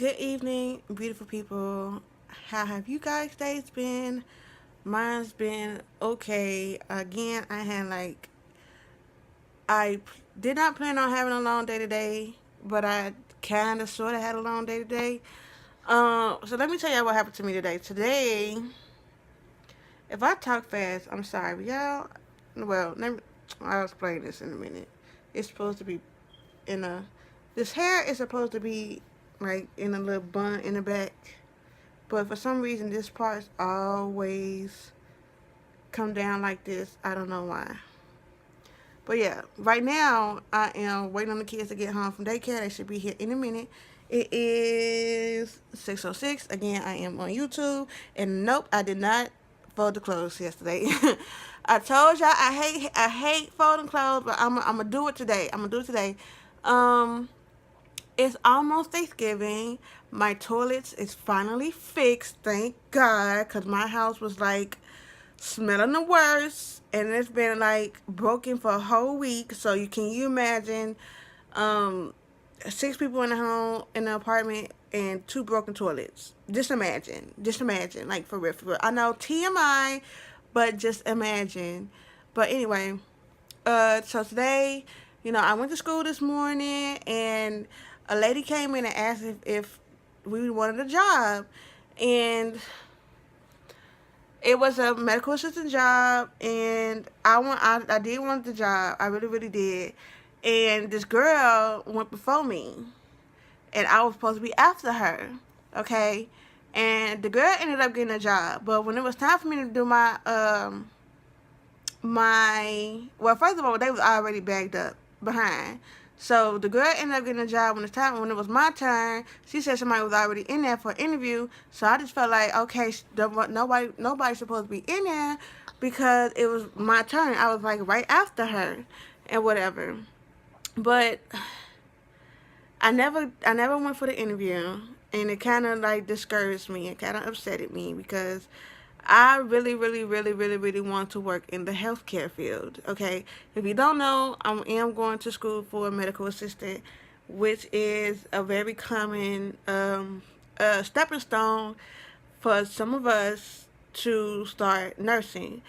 Good evening, beautiful people. How have you guys' days been? Mine's been okay. Again, I did not plan on having a long day today, but I kind of sort of had a long day today. So let me tell y'all what happened to me today. Today, if I talk fast, I'm sorry, y'all. Well, I'll explain this in a minute. It's supposed to be in a. This hair is supposed to be like in a little bun in the back. But for some reason, this part's always come down like this. I don't know why. But yeah, right now, I am waiting on the kids to get home from daycare. They should be here in a minute. It is 6:06. Again, I am on YouTube. And nope, I did not fold the clothes yesterday. I told y'all I hate folding clothes, but I'm gonna do it today. I'm gonna do it today. Um, It's almost Thanksgiving. My toilets is finally fixed, thank God, because my house was like smelling the worst, and it's been like broken for a whole week. So you imagine, um, 6 people in the home in the apartment and 2 broken toilets. Just imagine, like for real, for real. I know TMI, but just imagine. But anyway, so today, I went to school this morning, and a lady came in and asked if we wanted a job, and it was a medical assistant job, and I did want the job. I really, really did. And this girl went before me, and I was supposed to be after her. Okay, and the girl ended up getting a job, but when it was time for me to do well, first of all, they was already bagged up behind. So the girl ended up getting a job when it was my turn. She said somebody was already in there for an interview. So I just felt like, okay, nobody's supposed to be in there because it was my turn. I was like right after her and whatever. But I never went for the interview, and it kind of like discouraged me. It kind of upsetted me because I really, really, really, really, really want to work in the healthcare field. Okay, if you don't know, I am going to school for a medical assistant, which is a very common stepping stone for some of us to start nursing.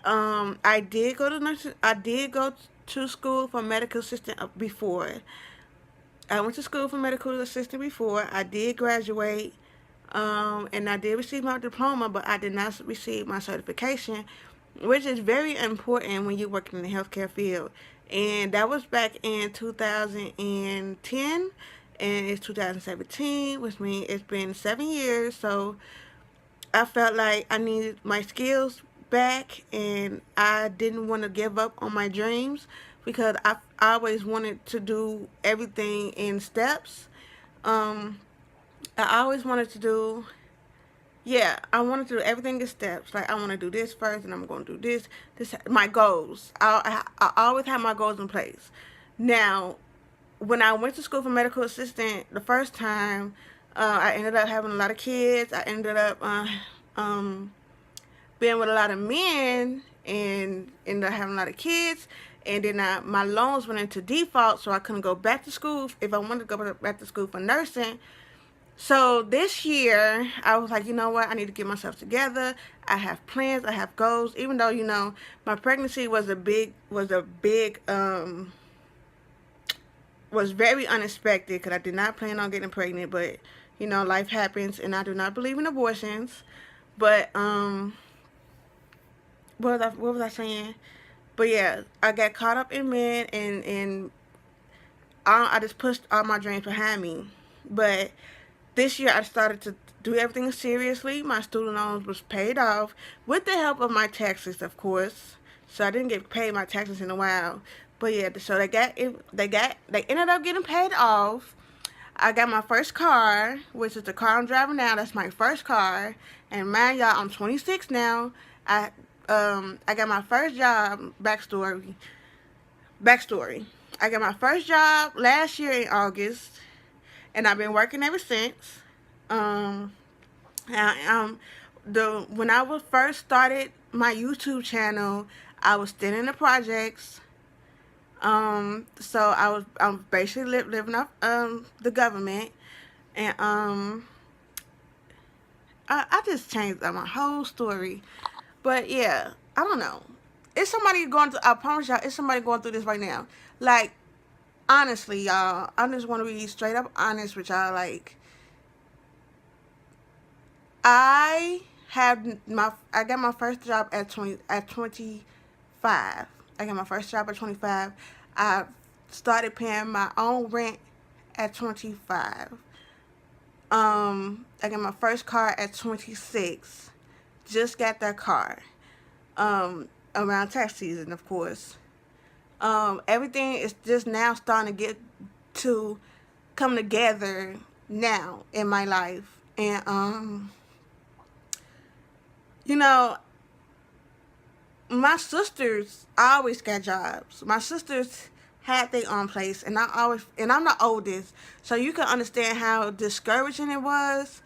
I did go to nursing. I did go to school for medical assistant before. I went to school for medical assistant before. I did graduate, and I did receive my diploma, but I did not receive my certification, which is very important when you're working in the healthcare field. And that was back in 2010, and it's 2017, which means it's been 7 years. So I felt like I needed my skills back, and I didn't want to give up on my dreams because I always wanted to do everything in steps. Um, I always wanted to do, yeah, I wanted to do everything in steps. Like I want to do this first, and I'm going to do this. My goals. I always have my goals in place. Now, when I went to school for medical assistant the first time, I ended up having a lot of kids. I ended up being with a lot of men and ended up having a lot of kids. And then my loans went into default, so I couldn't go back to school if I wanted to go back to school for nursing. So this year, I was like, you know what? I need to get myself together. I have plans. I have goals. Even though my pregnancy was very unexpected because I did not plan on getting pregnant. But life happens, and I do not believe in abortions. But what was I saying? But yeah, I got caught up in men, and I just pushed all my dreams behind me. But this year I started to do everything seriously. My student loans was paid off with the help of my taxes, of course. So I didn't get paid my taxes in a while. But yeah, so they ended up getting paid off. I got my first car, which is the car I'm driving now. That's my first car. And man, y'all, I'm 26 now. I got my first job. Backstory. I got my first job last year in August, and I've been working ever since. Um, I, when I was first started my YouTube channel, I was still in the projects. So I'm basically living off the government. And I just changed my whole story. But yeah, I don't know. It's somebody going through. I promise y'all, it's somebody going through this right now. Like, honestly, y'all, I just want to be straight up honest with y'all. Like, I got my first job at 25. I got my first job at 25. I started paying my own rent at 25. I got my first car at 26. Just got that car. Around tax season, of course. Everything is just now starting to get to come together now in my life. And you know, my sisters always got jobs. My sisters had their own place, and I'm the oldest, so you can understand how discouraging it was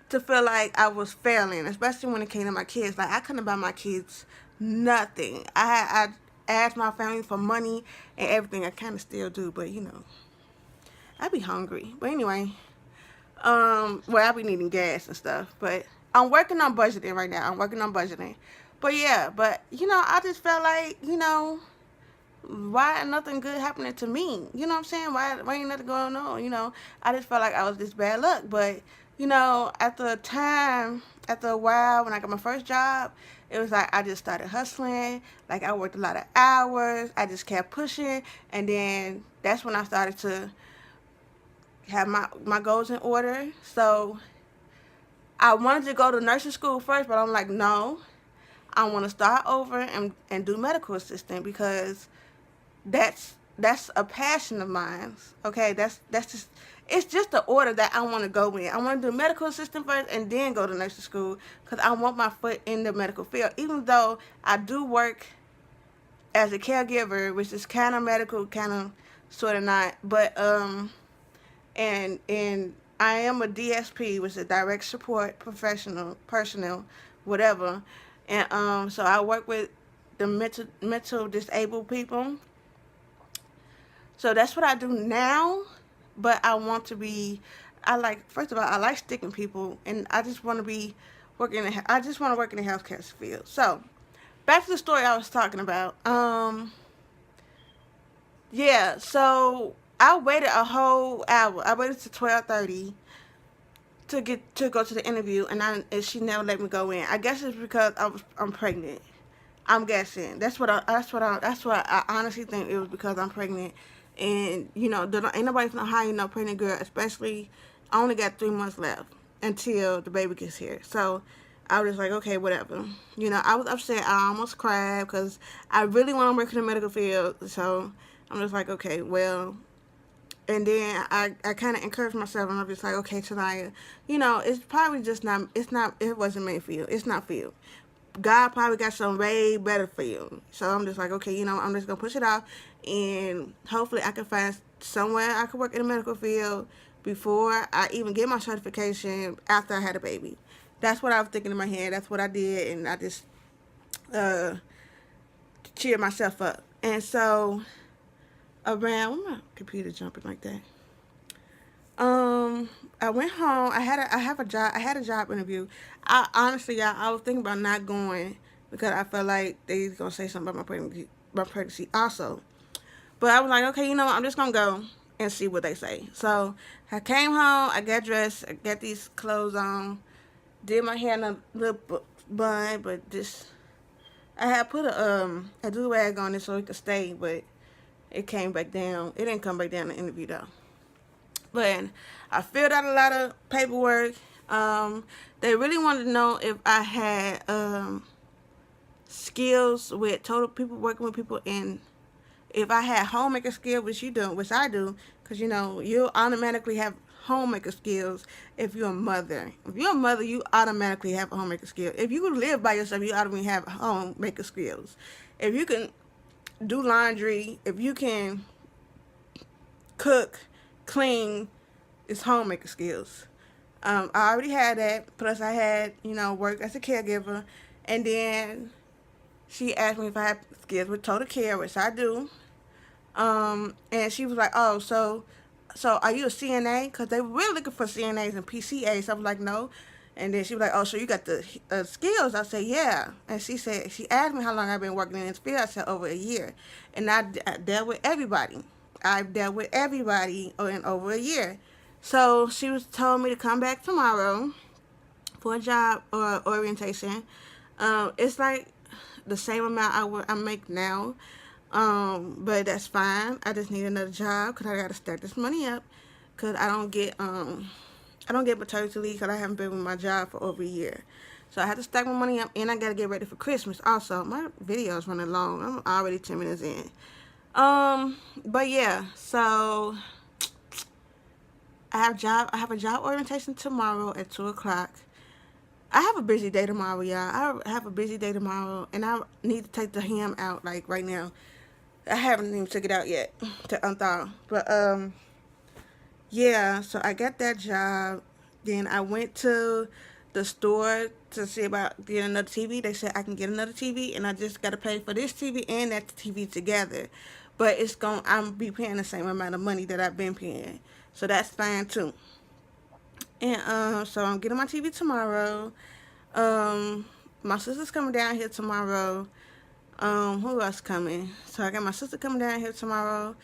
to feel like I was failing, especially when it came to my kids. Like, I couldn't buy my kids nothing. I asked my family for money and everything. I kind of still do, but I be hungry. But anyway, well, I be needing gas and stuff, but I'm working on budgeting right now. I'm working on budgeting. But yeah, but I just felt like, why nothing good happening to me? You know what I'm saying? Why ain't nothing going on? I just felt like I was just bad luck. But, after a while, when I got my first job, it was like I just started hustling. Like, I worked a lot of hours. I just kept pushing. And then that's when I started to have my goals in order. So I wanted to go to nursing school first, but I'm like, no, I want to start over and do medical assistant, because that's a passion of mine. Okay, that's just, it's just the order that I want to go in. I want to do medical assistant first and then go to nursing school, because I want my foot in the medical field. Even though I do work as a caregiver, which is kind of medical, kind of sort of not, but and I am a DSP, which is a direct support professional personnel, whatever. And so I work with the mental disabled people. So that's what I do now. But I want to be, first of all, I like sticking people, and I just want to be I just want to work in the healthcare field. So back to the story I was talking about. Yeah, so I waited a whole hour. I waited to 12:30 to go to the interview, and she never let me go in. I guess it's because I'm pregnant. I'm guessing. That's what I honestly think it was, because I'm pregnant, and ain't nobody finna hire no pregnant girl, especially I only got 3 months left until the baby gets here. So I was just like, okay, whatever. I was upset. I almost cried because I really want to work in the medical field. So I'm just like, okay, well. And then I kind of encouraged myself, and I'm just like, okay, Tanaya, it's probably just not, it wasn't made for you. It's not for you. God probably got something way better for you. So I'm just like, okay, I'm just going to push it off, and hopefully I can find somewhere I can work in the medical field before I even get my certification after I had a baby. That's what I was thinking in my head. That's what I did, and I just uh, cheered myself up. And so around, why my computer jumping like that? I went home. I had a job interview. I honestly, I was thinking about not going because I felt like they was gonna say something about my pregnancy also. But I was like, okay, I'm just gonna go and see what they say. So I came home. I got dressed. I got these clothes on. Did my hair in a little bun, but just I had put a do rag on it so it could stay, but it came back down. It didn't come back down in the interview though. But I filled out a lot of paperwork. They really wanted to know if I had skills with total people, working with people, and if I had homemaker skills, which I do, because you automatically have homemaker skills if you're a mother. If you're a mother, you automatically have a homemaker skill. If you live by yourself, you automatically have homemaker skills. If you can do laundry, if you can cook, clean, it's homemaker skills. I already had that. Plus, I had work as a caregiver, and then she asked me if I had skills with total care, which I do. And she was like, "Oh, so so are you a CNA? Because they were really looking for CNAs and PCAs. So I was like, no. And then she was like, oh, so you got the skills? I said, yeah. And she said, she asked me how long I've been working in this field. I said, over a year. And I dealt with everybody. I've dealt with everybody in over a year. So she was told me to come back tomorrow for a job or orientation. It's like the same amount I make now. But that's fine. I just need another job because I got to start this money up because I don't get maternity leave because I haven't been with my job for over a year. So I have to stack my money up, and I got to get ready for Christmas also. My video is running long. I'm already 10 minutes in. But yeah, so I have a job orientation tomorrow at 2 o'clock. I have a busy day tomorrow, y'all. I have a busy day tomorrow, and I need to take the ham out, like, right now. I haven't even took it out yet to unthaw. But, yeah, so I got that job. Then I went to the store to see about getting another TV. They said I can get another TV, and I just got to pay for this TV and that TV together. But I'm be paying the same amount of money that I've been paying. So that's fine, too. And so I'm getting my TV tomorrow. My sister's coming down here tomorrow. Who else coming? So I got my sister coming down here tomorrow.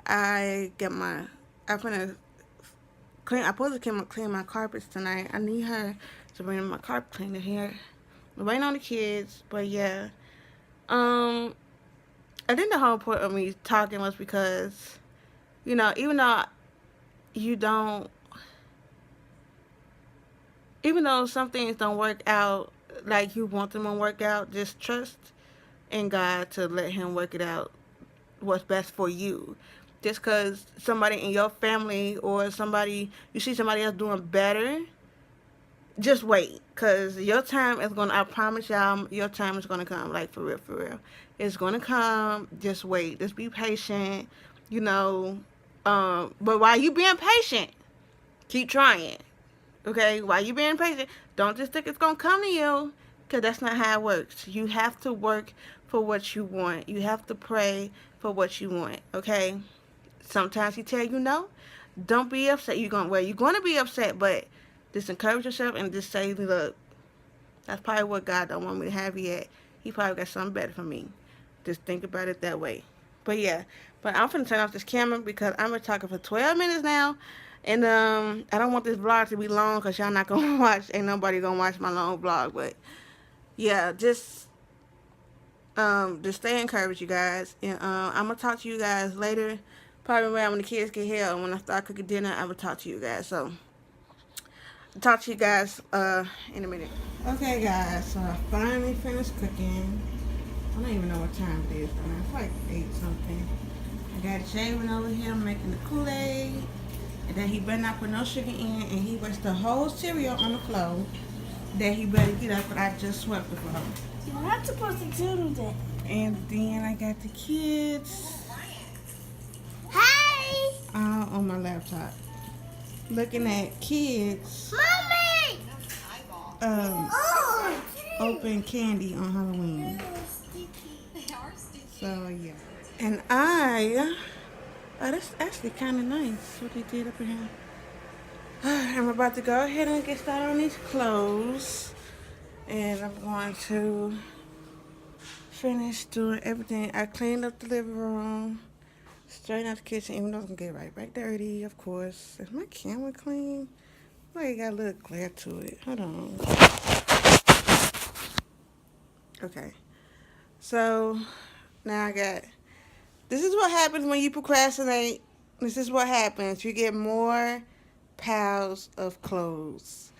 I'm gonna clean. I'm supposed to clean my carpets tonight. I need her to bring my carpet cleaner here. I'm waiting on the kids, but yeah. I think the whole point of me talking was because, even though you don't even though some things don't work out like you want them to work out, just trust in God to let Him work it out what's best for you. Just because somebody in your family or you see somebody else doing better, just wait. Because your time is going to, I promise y'all, your time is going to come. Like, for real, for real. It's going to come. Just wait. Just be patient, you know. But while you being patient, keep trying. Okay, while you being patient, don't just think it's gonna come to you, because that's not how it works. You have to work for what you want. You have to pray for what you want. Okay. Sometimes He tell you no. Don't be upset. You're gonna be upset, but just encourage yourself and just say, look, that's probably what God don't want me to have yet. He probably got something better for me. Just think about it that way. But yeah, I'm finna turn off this camera because I've been talking for 12 minutes now. And I don't want this vlog to be long because y'all not going to watch. Ain't nobody going to watch my long vlog. But yeah, just stay encouraged, you guys. And I'm going to talk to you guys later. Probably around when the kids get here or when I start cooking dinner, I will talk to you guys. So, I'll talk to you guys in a minute. Okay, guys. So, I finally finished cooking. I don't even know what time it is. It's like 8 something. I got Javen over here making the Kool-Aid. And then he better not put no sugar in, and he wastes the whole cereal on the floor. Then he better get up, but I just swept the floor. You're not supposed to do that. And then I got the kids. Hey! All on my laptop. Looking at kids. Mommy! Open candy on Halloween. So, yeah. And oh, that's actually kind of nice what they did up in here. I'm about to go ahead and get started on these clothes. And I'm going to finish doing everything. I cleaned up the living room. Straighten out the kitchen, even though it's going to get right back dirty, of course. Is my camera clean? Like, it got a little glare to it. Hold on. Okay. So, now this is what happens when you procrastinate. This is what happens. You get more piles of clothes.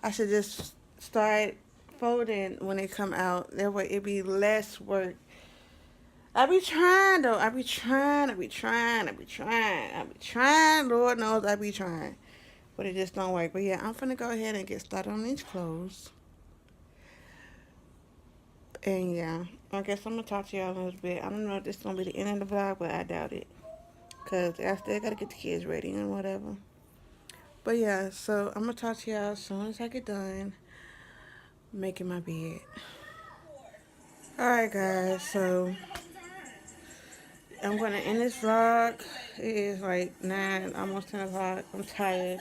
I should just start folding when they come out. That way it'd be less work. I be trying though. I be trying. Lord knows I be trying. But it just don't work. But yeah, I'm finna go ahead and get started on these clothes. And yeah, I guess I'm gonna talk to y'all a little bit. I don't know if this is gonna be the end of the vlog, but I doubt it. Because I still gotta get the kids ready and whatever. But yeah, so I'm gonna talk to y'all as soon as I get done making my bed. Alright guys, so I'm gonna end this vlog. It is like 9, almost 10 o'clock. I'm tired.